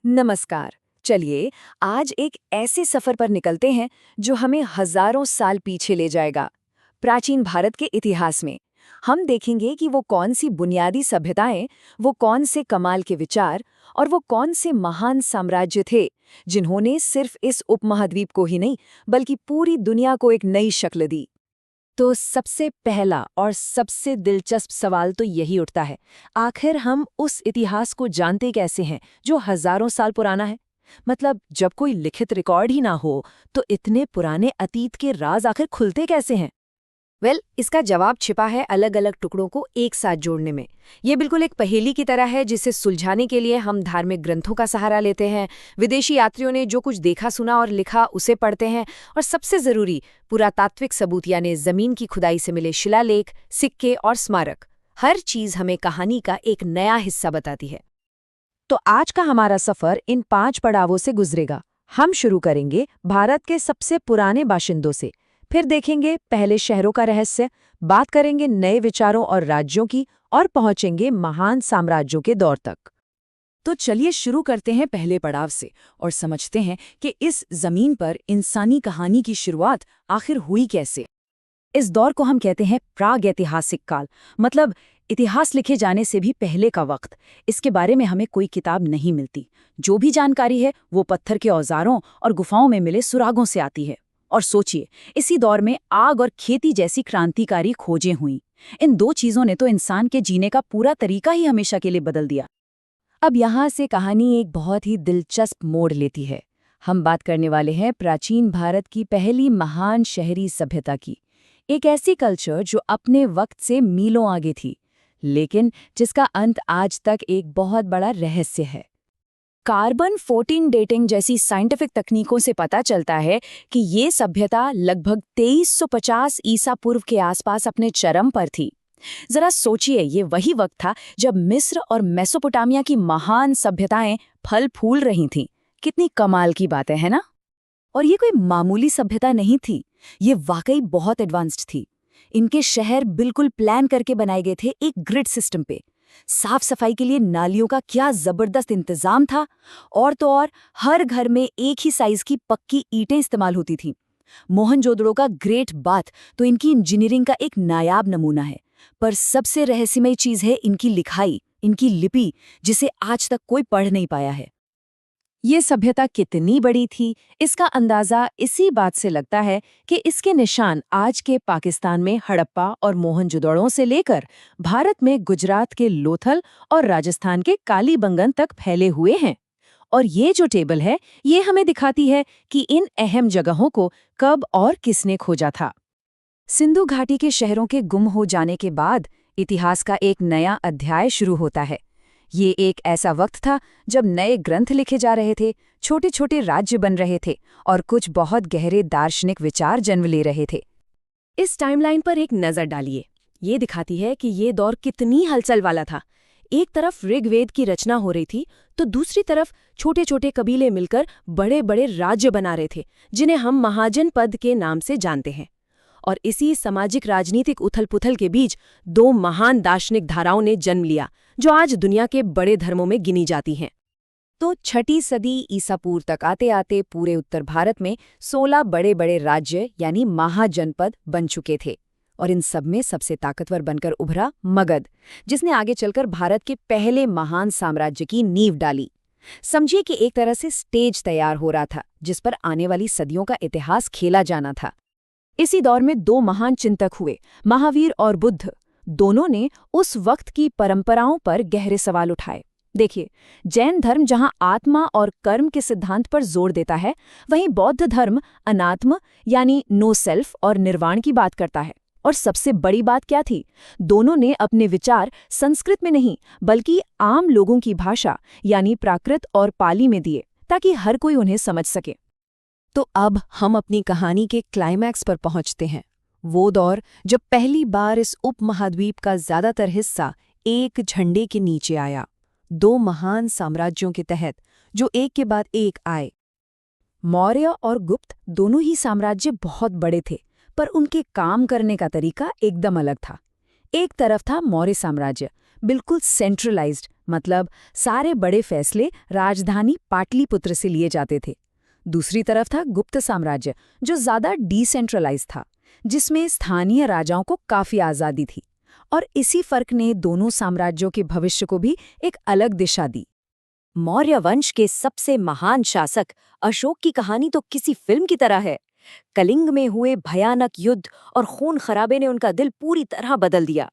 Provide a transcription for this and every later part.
नमस्कार। चलिए आज एक ऐसे सफर पर निकलते हैं जो हमें हजारों साल पीछे ले जाएगा। प्राचीन भारत के इतिहास में हम देखेंगे कि वो कौन सी बुनियादी सभ्यताएं, वो कौन से कमाल के विचार और वो कौन से महान साम्राज्य थे जिन्होंने सिर्फ इस उपमहाद्वीप को ही नहीं बल्कि पूरी दुनिया को एक नई शक्ल दी। तो सबसे पहला और सबसे दिलचस्प सवाल तो यही उठता है, आखिर हम उस इतिहास को जानते कैसे हैं जो हजारों साल पुराना है। मतलब जब कोई लिखित रिकॉर्ड ही ना हो तो इतने पुराने अतीत के राज आखिर खुलते कैसे हैं? इसका जवाब छिपा है अलग अलग टुकड़ों को एक साथ जोड़ने में। ये बिल्कुल एक पहेली की तरह है जिसे सुलझाने के लिए हम धार्मिक ग्रंथों का सहारा लेते हैं, विदेशी यात्रियों ने जो कुछ देखा सुना और लिखा उसे पढ़ते हैं, और सबसे जरूरी पुरातात्विक सबूत यानी जमीन की खुदाई से मिले शिलालेख, सिक्के और स्मारक। हर चीज हमें कहानी का एक नया हिस्सा बताती है। तो आज का हमारा सफर इन 5 पड़ावों से गुजरेगा। हम शुरू करेंगे भारत के सबसे पुराने बाशिंदों से, फिर देखेंगे पहले शहरों का रहस्य, बात करेंगे नए विचारों और राज्यों की, और पहुंचेंगे महान साम्राज्यों के दौर तक। तो चलिए शुरू करते हैं पहले पड़ाव से और समझते हैं कि इस जमीन पर इंसानी कहानी की शुरुआत आखिर हुई कैसे। इस दौर को हम कहते हैं प्रागैतिहासिक काल, मतलब इतिहास लिखे जाने से भी पहले का वक्त। इसके बारे में हमें कोई किताब नहीं मिलती। जो भी जानकारी है वो पत्थर के औजारों और गुफाओं में मिले सुरागों से आती है। और सोचिए, इसी दौर में आग और खेती जैसी क्रांतिकारी खोजें हुईं। इन दो चीजों ने तो इंसान के जीने का पूरा तरीका ही हमेशा के लिए बदल दिया। अब यहाँ से कहानी एक बहुत ही दिलचस्प मोड़ लेती है। हम बात करने वाले हैं प्राचीन भारत की पहली महान शहरी सभ्यता की। एक ऐसी कल्चर जो अपने वक्त से मीलों आगे थी, लेकिन जिसका अंत आज तक एक बहुत बड़ा रहस्य है। कार्बन 14 डेटिंग जैसी साइंटिफिक तकनीकों से पता चलता है कि ये सभ्यता लगभग 2350 ईसा पूर्व के आसपास अपने चरम पर थी। जरा सोचिए, ये वही वक्त था जब मिस्र और मेसोपोटामिया की महान सभ्यताएं फल फूल रही थीं। कितनी कमाल की बात है ना? और ये कोई मामूली सभ्यता नहीं थी, ये वाकई बहुत एडवांस्ड थी। इनके शहर बिल्कुल प्लान करके बनाए गए थे, एक ग्रिड सिस्टम पे। साफ सफाई के लिए नालियों का क्या जबरदस्त इंतजाम था, और तो और हर घर में एक ही साइज की पक्की ईंटें इस्तेमाल होती थीं। मोहनजोदड़ो का ग्रेट बाथ तो इनकी इंजीनियरिंग का एक नायाब नमूना है। पर सबसे रहस्यमय चीज है इनकी लिखाई, इनकी लिपि, जिसे आज तक कोई पढ़ नहीं पाया है। ये सभ्यता कितनी बड़ी थी, इसका अंदाजा इसी बात से लगता है कि इसके निशान आज के पाकिस्तान में हड़प्पा और मोहनजोदड़ो से लेकर भारत में गुजरात के लोथल और राजस्थान के कालीबंगन तक फैले हुए हैं। और ये जो टेबल है, ये हमें दिखाती है कि इन अहम जगहों को कब और किसने खोजा था। सिंधु घाटी के शहरों के गुम हो जाने के बाद इतिहास का एक नया अध्याय शुरू होता है। ये एक ऐसा वक्त था जब नए ग्रंथ लिखे जा रहे थे, छोटे छोटे राज्य बन रहे थे और कुछ बहुत गहरे दार्शनिक विचार जन्म ले रहे थे। इस टाइमलाइन पर एक नज़र डालिए। ये दिखाती है कि ये दौर कितनी हलचल वाला था। एक तरफ ऋग्वेद की रचना हो रही थी, तो दूसरी तरफ छोटे छोटे कबीले मिलकर बड़े बड़े राज्य बना रहे थे, जिन्हें हम महाजनपद के नाम से जानते हैं। और इसी सामाजिक राजनीतिक उथल-पुथल के बीच दो महान दार्शनिक धाराओं ने जन्म लिया, जो आज दुनिया के बड़े धर्मों में गिनी जाती हैं। तो 6ठी सदी ईसा पूर्व तक आते आते पूरे उत्तर भारत में 16 बड़े बड़े राज्य यानी महाजनपद बन चुके थे। और इन सब में सबसे ताकतवर बनकर उभरा मगध, जिसने आगे चलकर भारत के पहले महान साम्राज्य की नींव डाली। समझिए कि एक तरह से स्टेज तैयार हो रहा था जिस पर आने वाली सदियों का इतिहास खेला जाना था। इसी दौर में दो महान चिंतक हुए, महावीर और बुद्ध। दोनों ने उस वक्त की परंपराओं पर गहरे सवाल उठाए। देखिए, जैन धर्म जहां आत्मा और कर्म के सिद्धांत पर जोर देता है, वहीं बौद्ध धर्म अनात्म यानी नो सेल्फ और निर्वाण की बात करता है। और सबसे बड़ी बात क्या थी? दोनों ने अपने विचार संस्कृत में नहीं बल्कि आम लोगों की भाषा यानी प्राकृत और पाली में दिए, ताकि हर कोई उन्हें समझ सके। तो अब हम अपनी कहानी के क्लाइमैक्स पर पहुंचते हैं। वो दौर जब पहली बार इस उपमहाद्वीप का ज्यादातर हिस्सा एक झंडे के नीचे आया, दो महान साम्राज्यों के तहत जो एक के बाद एक आए। मौर्य और गुप्त दोनों ही साम्राज्य बहुत बड़े थे, पर उनके काम करने का तरीका एकदम अलग था। एक तरफ था मौर्य साम्राज्य, बिल्कुल सेंट्रलाइज्ड, मतलब सारे बड़े फैसले राजधानी पाटलिपुत्र से लिए जाते थे। दूसरी तरफ था गुप्त साम्राज्य, जो ज़्यादा डिसेंट्रलाइज था, जिसमें स्थानीय राजाओं को काफ़ी आज़ादी थी। और इसी फर्क ने दोनों साम्राज्यों के भविष्य को भी एक अलग दिशा दी। मौर्य वंश के सबसे महान शासक अशोक की कहानी तो किसी फिल्म की तरह है। कलिंग में हुए भयानक युद्ध और खून खराबे ने उनका दिल पूरी तरह बदल दिया।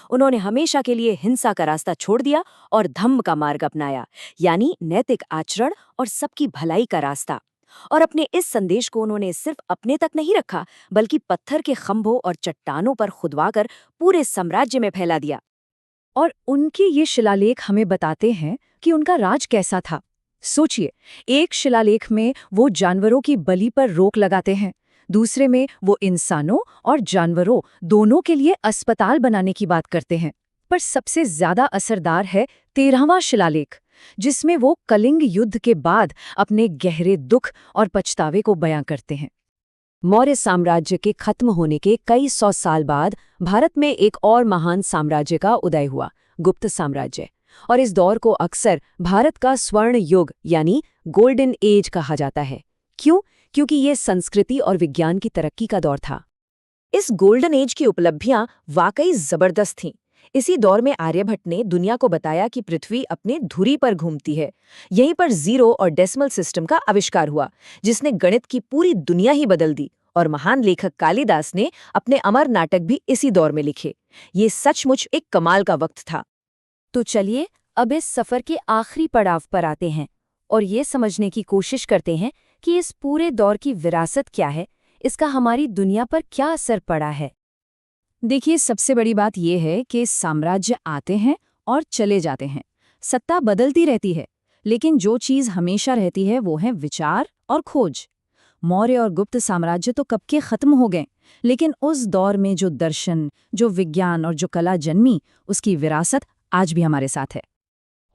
उन्होंने हमेशा के लिए हिंसा का रास्ता छोड़ दिया और धम्म का मार्ग अपनाया, यानी नैतिक आचरण और सबकी भलाई का रास्ता। और अपने इस संदेश को उन्होंने सिर्फ अपने तक नहीं रखा, बल्कि पत्थर के खंभों और चट्टानों पर खुदवाकर पूरे साम्राज्य में फैला दिया। और उनके ये शिलालेख हमें बताते हैं कि उनका राज कैसा था। सोचिए, एक शिलालेख में वो जानवरों की बलि पर रोक लगाते हैं, दूसरे में वो इंसानों और जानवरों दोनों के लिए अस्पताल बनाने की बात करते हैं। पर सबसे ज्यादा असरदार है 13वां शिलालेख, जिसमें वो कलिंग युद्ध के बाद अपने गहरे दुख और पछतावे को बयां करते हैं। मौर्य साम्राज्य के खत्म होने के कई सौ साल बाद भारत में एक और महान साम्राज्य का उदय हुआ, गुप्त साम्राज्य। और इस दौर को अक्सर भारत का स्वर्ण युग यानी गोल्डन एज कहा जाता है। क्यों? क्योंकि ये संस्कृति और विज्ञान की तरक्की का दौर था। इस गोल्डन एज की उपलब्धियां वाकई जबरदस्त थीं। इसी दौर में आर्यभट्ट ने दुनिया को बताया कि पृथ्वी अपने धुरी पर घूमती है। यहीं पर जीरो और डेसिमल सिस्टम का आविष्कार हुआ, जिसने गणित की पूरी दुनिया ही बदल दी। और महान लेखक कालिदास ने अपने अमर नाटक भी इसी दौर में लिखे। ये सचमुच एक कमाल का वक्त था। तो चलिए अब इस सफर के आखिरी पड़ाव पर आते हैं और ये समझने की कोशिश करते हैं कि इस पूरे दौर की विरासत क्या है, इसका हमारी दुनिया पर क्या असर पड़ा है। देखिए, सबसे बड़ी बात यह है कि साम्राज्य आते हैं और चले जाते हैं, सत्ता बदलती रहती है, लेकिन जो चीज़ हमेशा रहती है वो है विचार और खोज। मौर्य और गुप्त साम्राज्य तो कब के खत्म हो गए, लेकिन उस दौर में जो दर्शन, जो विज्ञान और जो कला जन्मी, उसकी विरासत आज भी हमारे साथ है।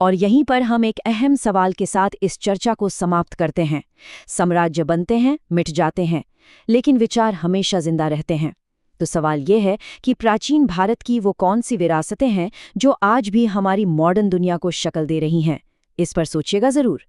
और यहीं पर हम एक अहम सवाल के साथ इस चर्चा को समाप्त करते हैं। साम्राज्य बनते हैं, मिट जाते हैं, लेकिन विचार हमेशा जिंदा रहते हैं। तो सवाल ये है कि प्राचीन भारत की वो कौन सी विरासतें हैं जो आज भी हमारी मॉडर्न दुनिया को शक्ल दे रही हैं। इस पर सोचिएगा जरूर।